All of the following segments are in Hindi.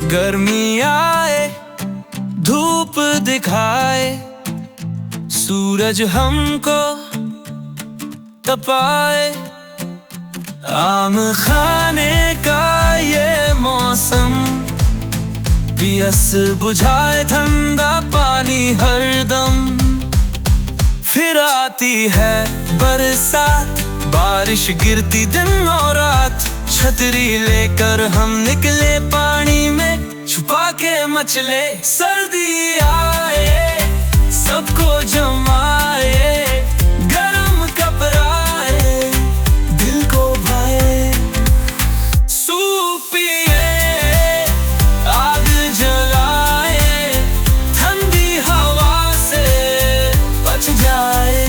गर्मी आए, धूप दिखाए, सूरज हमको तपाए। आम खाने का ये मौसम, पियस बुझाए ठंडा पानी हरदम। फिर आती है बरसात, बारिश गिरती दिन और रात। छतरी लेकर हम निकले पानी में, छुपा के मचले। सर्दी आए, सबको जमाए, गरम कपड़ाए, दिल को भाए। सूप पिए, आग जलाए, ठंडी हवा से बच जाए।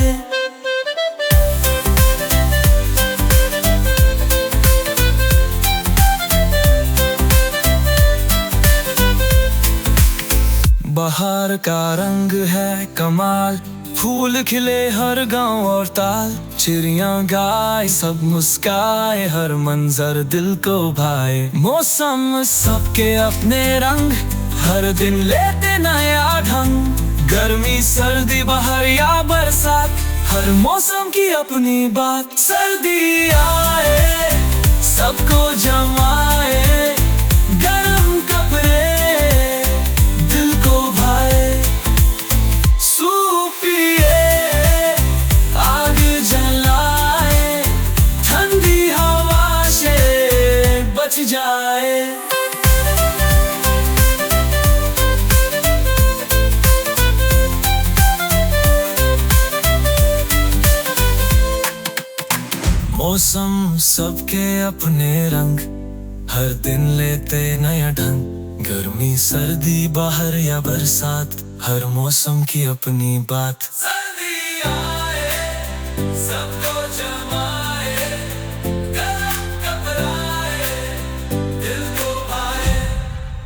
बहार का रंग है कमाल, फूल खिले हर गांव और ताल। चिड़ियां गाए, सब मुस्काए, हर मंजर दिल को भाए। मौसम सबके अपने रंग, हर दिन लेते नया ढंग। गर्मी सर्दी बहार या बरसात, हर मौसम की अपनी बात। सर्दी आए, सबको जमाए, गरम कपड़े, दिल को भाए। सूप पिए, आग जलाए, ठंडी हवा से बच जाए। मौसम सबके अपने रंग, हर दिन लेते नया ढंग। गर्मी सर्दी बाहर या बरसात, हर मौसम की अपनी बात। सर्दी आए, सबको